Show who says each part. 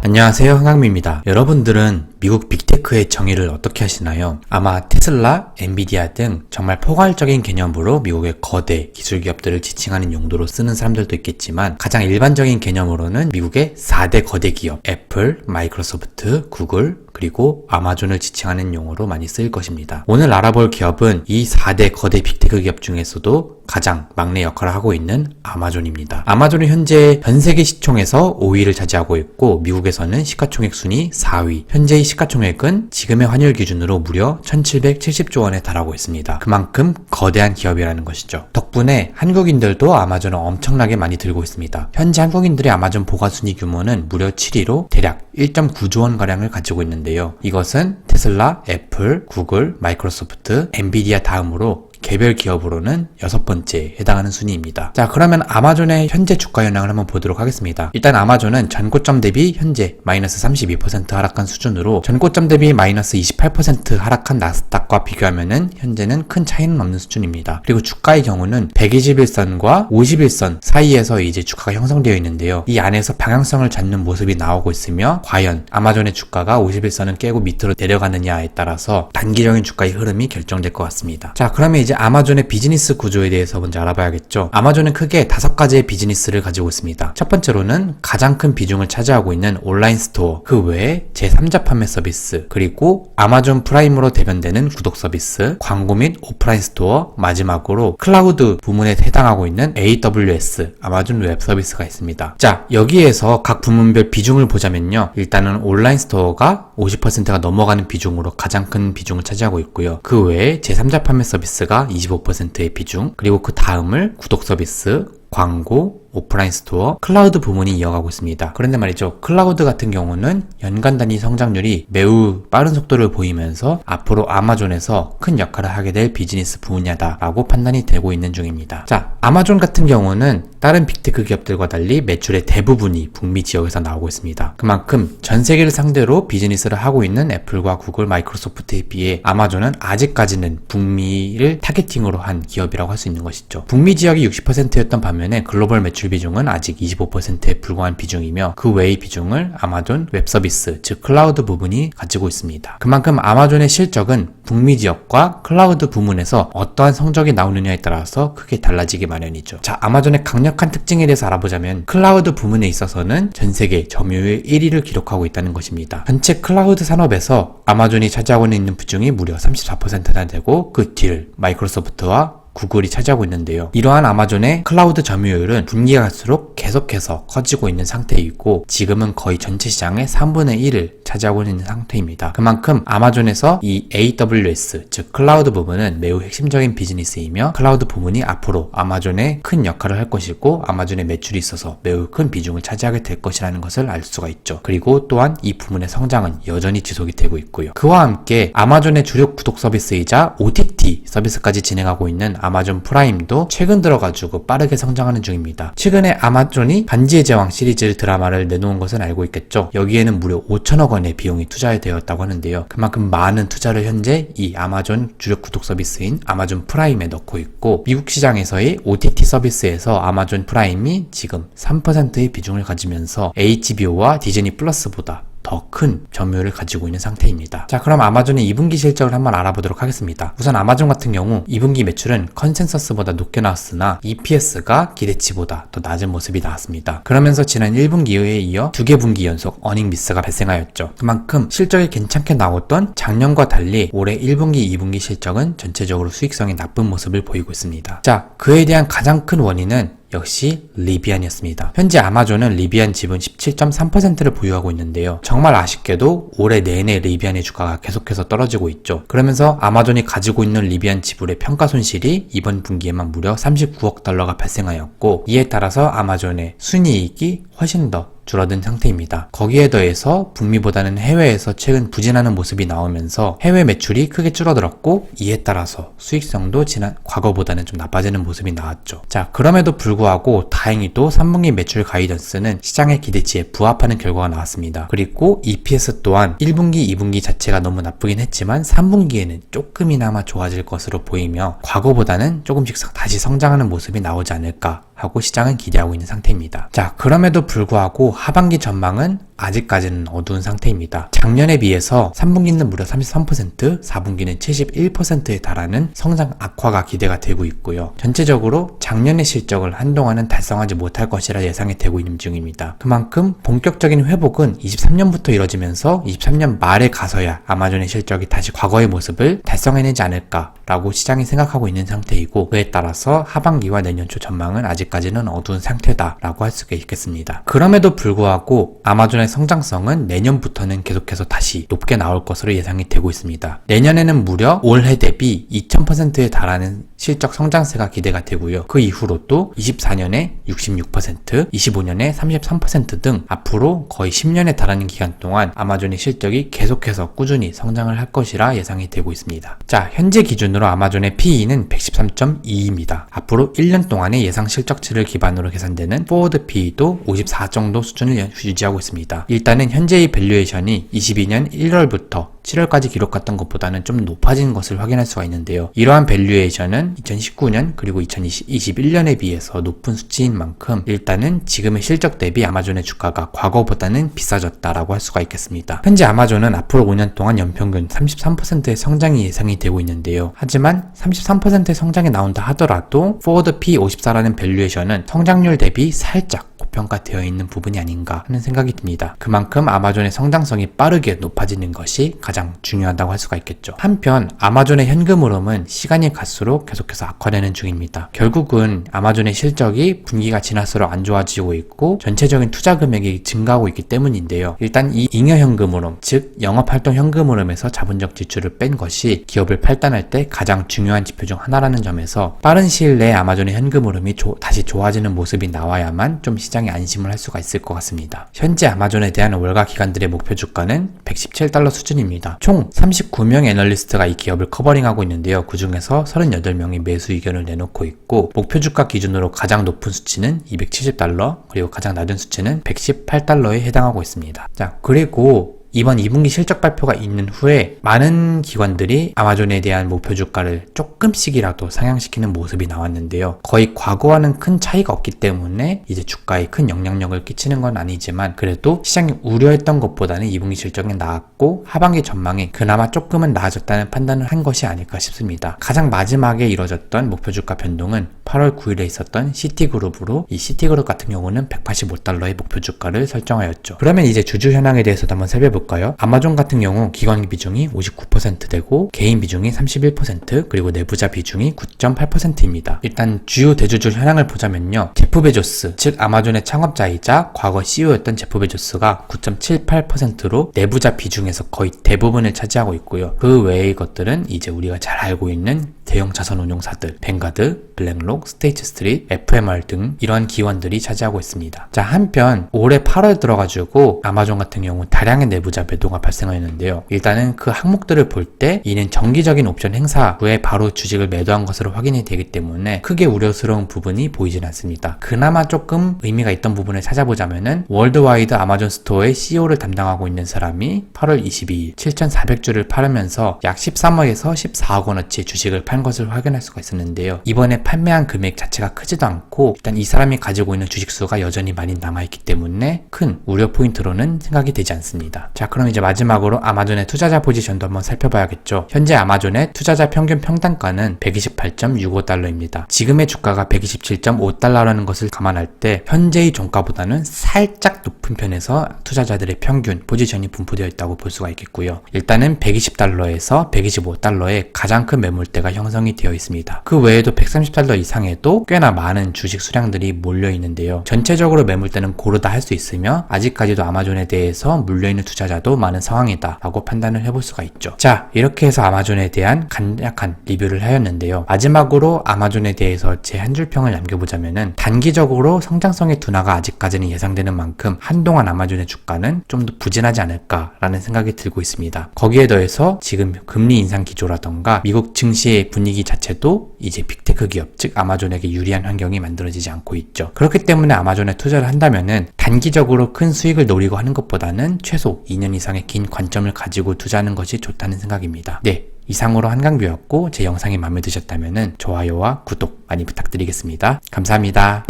Speaker 1: 안녕하세요, 흥학미입니다. 여러분들은 미국 빅테크의 정의를 어떻게 하시나요? 아마 테슬라, 엔비디아 등 정말 포괄적인 개념으로 미국의 거대 기술 기업들을 지칭하는 용도로 쓰는 사람들도 있겠지만 가장 일반적인 개념으로는 미국의 4대 거대 기업 애플, 마이크로소프트, 구글, 그리고 아마존을 지칭하는 용어로 많이 쓰일 것입니다. 오늘 알아볼 기업은 이 4대 거대 빅테크 기업 중에서도 가장 막내 역할을 하고 있는 아마존입니다. 아마존은 현재 전 세계 시총에서 5위를 차지하고 있고 미국에서는 시가총액 순위 4위. 현재의 시가총액은 지금의 환율 기준으로 무려 1770조 원에 달하고 있습니다. 그만큼 거대한 기업이라는 것이죠. 덕분에 한국인들도 아마존을 엄청나게 많이 들고 있습니다. 현재 한국인들의 아마존 보관순위 규모는 무려 7위로 대략 1.9조 원가량을 가지고 있는데요. 이것은 테슬라, 애플, 구글, 마이크로소프트, 엔비디아 다음으로 개별 기업으로는 6번째에 해당하는 순위입니다. 자, 그러면 아마존의 현재 주가 현황을 한번 보도록 하겠습니다. 일단 아마존은 전고점 대비 현재 마이너스 32% 하락한 수준으로 전고점 대비 마이너스 28% 하락한 나스닥과 비교하면은 현재는 큰 차이는 없는 수준입니다. 그리고 주가의 경우는 121선과 51선 사이에서 이제 주가가 형성되어 있는데요. 이 안에서 방향성을 잡는 모습이 나오고 있으며 과연 아마존의 주가가 51선을 깨고 밑으로 내려가느냐에 따라서 단기적인 주가의 흐름이 결정될 것 같습니다. 자, 그러면 이제 아마존의 비즈니스 구조에 대해서 먼저 알아봐야겠죠. 아마존은 크게 5가지의 비즈니스를 가지고 있습니다. 첫 번째로는 가장 큰 비중을 차지하고 있는 온라인 스토어, 그 외에 제3자 판매 서비스, 그리고 아마존 프라임으로 대변되는 구독 서비스, 광고 및 오프라인 스토어, 마지막으로 클라우드 부문에 해당하고 있는 AWS, 아마존 웹 서비스가 있습니다. 자, 여기에서 각 부문별 비중을 보자면요. 일단은 온라인 스토어가 50%가 넘어가는 비중으로 가장 큰 비중을 차지하고 있고요. 그 외에 제3자 판매 서비스가 25%의 비중, 그리고 그 다음을 구독 서비스, 광고, 오프라인 스토어, 클라우드 부문이 이어가고 있습니다. 그런데 말이죠. 클라우드 같은 경우는 연간 단위 성장률이 매우 빠른 속도를 보이면서 앞으로 아마존에서 큰 역할을 하게 될 비즈니스 분야다라고 판단이 되고 있는 중입니다. 자, 아마존 같은 경우는 다른 빅테크 기업들과 달리 매출의 대부분이 북미 지역에서 나오고 있습니다. 그만큼 전 세계를 상대로 비즈니스를 하고 있는 애플과 구글, 마이크로소프트에 비해 아마존은 아직까지는 북미를 타겟팅으로 한 기업이라고 할 수 있는 것이죠. 북미 지역이 60%였던 반면에 글로벌 매출 비중은 아직 25%에 불과한 비중이며 그 외의 비중을 아마존 웹 서비스, 즉 클라우드 부분이 가지고 있습니다. 그만큼 아마존의 실적은 북미 지역과 클라우드 부문에서 어떠한 성적이 나오느냐에 따라서 크게 달라지기 마련이죠. 자, 아마존의 강력한 특징에 대해서 알아보자면 클라우드 부문에 있어서는 전 세계 점유율 1위를 기록하고 있다는 것입니다. 전체 클라우드 산업에서 아마존이 차지하고 있는 비중이 무려 34%나 되고 그 뒤를 마이크로소프트와 구글이 차지하고 있는데요. 이러한 아마존의 클라우드 점유율은 분기가 갈수록 계속해서 커지고 있는 상태이고 지금은 거의 전체 시장의 3분의 1을 차지하고 있는 상태입니다. 그만큼 아마존에서 이 AWS, 즉 클라우드 부분은 매우 핵심적인 비즈니스이며 클라우드 부문이 앞으로 아마존의 큰 역할을 할 것이고 아마존의 매출이 있어서 매우 큰 비중을 차지하게 될 것이라는 것을 알 수가 있죠. 그리고 또한 이 부문의 성장은 여전히 지속이 되고 있고요. 그와 함께 아마존의 주력 구독 서비스이자 OTT 서비스까지 진행하고 있는 아마존 프라임도 최근 들어가지고 빠르게 성장하는 중입니다. 최근에 아마존이 반지의 제왕 시리즈 드라마를 내놓은 것은 알고 있겠죠. 여기에는 무려 5천억 원의 비용이 투자되었다고 하는데요. 그만큼 많은 투자를 현재 이 아마존 주력 구독 서비스인 아마존 프라임에 넣고 있고 미국 시장에서의 OTT 서비스에서 아마존 프라임이 지금 3%의 비중을 가지면서 HBO와 디즈니 플러스보다 더 큰 점유율을 가지고 있는 상태입니다. 자, 그럼 아마존의 2분기 실적을 한번 알아보도록 하겠습니다. 우선 아마존 같은 경우 2분기 매출은 컨센서스보다 높게 나왔으나 EPS가 기대치보다 더 낮은 모습이 나왔습니다. 그러면서 지난 1분기에 이어 2개 분기 연속 어닝 미스가 발생하였죠. 그만큼 실적이 괜찮게 나왔던 작년과 달리 올해 1분기, 2분기 실적은 전체적으로 수익성이 나쁜 모습을 보이고 있습니다. 자, 그에 대한 가장 큰 원인은 역시 리비안이었습니다. 현재 아마존은 리비안 지분 17.3%를 보유하고 있는데요. 정말 아쉽게도 올해 내내 리비안의 주가가 계속해서 떨어지고 있죠. 그러면서 아마존이 가지고 있는 리비안 지분의 평가 손실이 이번 분기에만 무려 39억 달러가 발생하였고 이에 따라서 아마존의 순이익이 훨씬 더 줄어든 상태입니다. 거기에 더해서 북미보다는 해외에서 최근 부진하는 모습이 나오면서 해외 매출이 크게 줄어들었고 이에 따라서 수익성도 과거보다는 좀 나빠지는 모습이 나왔죠. 자, 그럼에도 불구하고 다행히도 3분기 매출 가이던스는 시장의 기대치에 부합하는 결과가 나왔습니다. 그리고 EPS 또한 1분기, 2분기 자체가 너무 나쁘긴 했지만 3분기에는 조금이나마 좋아질 것으로 보이며 과거보다는 조금씩 다시 성장하는 모습이 나오지 않을까 하고 시장은 기대하고 있는 상태입니다. 자, 그럼에도 불구하고 하반기 전망은 아직까지는 어두운 상태입니다. 작년에 비해서 3분기는 무려 33%, 4분기는 71%에 달하는 성장 악화가 기대가 되고 있고요. 전체적으로 작년의 실적을 한동안은 달성하지 못할 것이라 예상이 되고 있는 중입니다. 그만큼 본격적인 회복은 23년부터 이뤄지면서 23년 말에 가서야 아마존의 실적이 다시 과거의 모습을 달성해내지 않을까라고 시장이 생각하고 있는 상태이고, 그에 따라서 하반기와 내년 초 전망은 아직까지는 어두운 상태다라고 할 수가 있겠습니다. 그럼에도 불구하고 아마존의 성장성은 내년부터는 계속해서 다시 높게 나올 것으로 예상이 되고 있습니다. 내년에는 무려 올해 대비 2000%에 달하는 실적 성장세가 기대가 되고요. 그 이후로 또 24년에 66%, 25년에 33% 등 앞으로 거의 10년에 달하는 기간 동안 아마존의 실적이 계속해서 꾸준히 성장을 할 것이라 예상이 되고 있습니다. 자, 현재 기준으로 아마존의 PE는 113.2입니다. 앞으로 1년 동안의 예상 실적치를 기반으로 계산되는 포워드 PE도 54 정도 수준을 유지하고 있습니다. 일단은 현재의 밸류에이션이 22년 1월부터 7월까지 기록했던 것보다는 좀 높아진 것을 확인할 수가 있는데요. 이러한 밸류에이션은 2019년 그리고 2021년에 비해서 높은 수치인 만큼 일단은 지금의 실적 대비 아마존의 주가가 과거보다는 비싸졌다라고 할 수가 있겠습니다. 현재 아마존은 앞으로 5년 동안 연평균 33%의 성장이 예상이 되고 있는데요. 하지만 33%의 성장이 나온다 하더라도 포워드 P54라는 밸류에이션은 성장률 대비 살짝 고평가되어 있는 부분이 아닌가 하는 생각이 듭니다. 그만큼 아마존의 성장성이 빠르게 높아지는 것이 가장 중요하다고 할 수가 있겠죠. 한편 아마존의 현금 흐름은 시간이 갈수록 계속해서 악화되는 중입니다. 결국은 아마존의 실적이 분기가 지날수록 안 좋아지고 있고 전체적인 투자 금액이 증가하고 있기 때문인데요. 일단 이 잉여 현금 흐름, 즉 영업활동 현금 흐름에서 자본적 지출을 뺀 것이 기업을 팔단할 때 가장 중요한 지표 중 하나라는 점에서 빠른 시일 내에 아마존의 현금 흐름이 다시 좋아지는 모습이 나와야만 좀 시장이 안심을 할 수가 있을 것 같습니다. 현재 아마존에 대한 월가 기관들의 목표 주가는 $117 수준입니다. 총 39명 애널리스트가 이 기업을 커버링하고 있는데요. 그 중에서 38명이 매수 의견을 내놓고 있고, 목표 주가 기준으로 가장 높은 수치는 $270, 그리고 가장 낮은 수치는 $118에 해당하고 있습니다. 자, 그리고 이번 2분기 실적 발표가 있는 후에 많은 기관들이 아마존에 대한 목표 주가를 조금씩이라도 상향시키는 모습이 나왔는데요. 거의 과거와는 큰 차이가 없기 때문에 이제 주가에 큰 영향력을 끼치는 건 아니지만 그래도 시장이 우려했던 것보다는 2분기 실적이 나았고 하반기 전망이 그나마 조금은 나아졌다는 판단을 한 것이 아닐까 싶습니다. 가장 마지막에 이뤄졌던 목표 주가 변동은 8월 9일에 있었던 시티그룹으로, 이 시티그룹 같은 경우는 $185의 목표 주가를 설정하였죠. 그러면 이제 주주 현황에 대해서도 한번 살펴볼까요? 아마존 같은 경우 기관 비중이 59% 되고 개인 비중이 31%, 그리고 내부자 비중이 9.8%입니다. 일단 주요 대주주 현황을 보자면요. 제프 베조스, 즉 아마존의 창업자이자 과거 CEO였던 제프 베조스가 9.78%로 내부자 비중에서 거의 대부분을 차지하고 있고요. 그 외의 것들은 이제 우리가 잘 알고 있는 대형 자산 운용사들, 뱅가드, 블랙록, 스테이트 스트리트, FMR 등 이러한 기관들이 차지하고 있습니다. 자, 한편 올해 8월 들어가지고 아마존 같은 경우 다량의 내부자 매도가 발생하였는데요. 일단은 그 항목들을 볼 때 이는 정기적인 옵션 행사 후에 바로 주식을 매도한 것으로 확인이 되기 때문에 크게 우려스러운 부분이 보이진 않습니다. 그나마 조금 의미가 있던 부분을 찾아보자면은 월드와이드 아마존 스토어의 CEO를 담당하고 있는 사람이 8월 22일 7,400주를 팔으면서 약 13억에서 14억 원어치 주식을 판 것을 확인할 수가 있었는데요. 이번에 판매한 금액 자체가 크지도 않고 일단 이 사람이 가지고 있는 주식 수가 여전히 많이 남아있기 때문에 큰 우려 포인트로는 생각이 되지 않습니다. 자, 그럼 이제 마지막으로 아마존의 투자자 포지션도 한번 살펴봐야겠죠. 현재 아마존의 투자자 평균 평단가는 $128.65입니다. 지금의 주가가 $127.5라는 것을 감안할 때 현재의 종가보다는 살짝 높은 편에서 투자자들의 평균 포지션이 분포되어 있다고 볼 수가 있겠고요. 일단은 $120에서 $125의 가장 큰 매물대가 형성이 되어 있습니다. 그 외에도 $130 이상에도 꽤나 많은 주식 수량들이 몰려 있는데요. 전체적으로 매물대는 고르다 할 수 있으며 아직까지도 아마존에 대해서 물려있는 투자자도 많은 상황이다 라고 판단을 해볼 수가 있죠. 자, 이렇게 해서 아마존에 대한 간략한 리뷰를 하였는데요. 마지막으로 아마존에 대해서 제 한 줄 평을 남겨보자면은 단기적으로 성장성의 둔화가 아직까지는 예상되는 만큼 한동안 아마존의 주가는 좀 더 부진하지 않을까라는 생각이 들고 있습니다. 거기에 더해서 지금 금리 인상 기조라던가 미국 증시의 분위기 자체도 이제 빅테크 기업, 즉 아마존에게 유리한 환경이 만들어지지 않고 있죠. 그렇기 때문에 아마존에 투자를 한다면은 단기적으로 큰 수익을 노리고 하는 것보다는 최소 2년 이상의 긴 관점을 가지고 투자하는 것이 좋다는 생각입니다. 네, 이상으로 한강뷰였고 제 영상이 마음에 드셨다면은 좋아요와 구독 많이 부탁드리겠습니다. 감사합니다.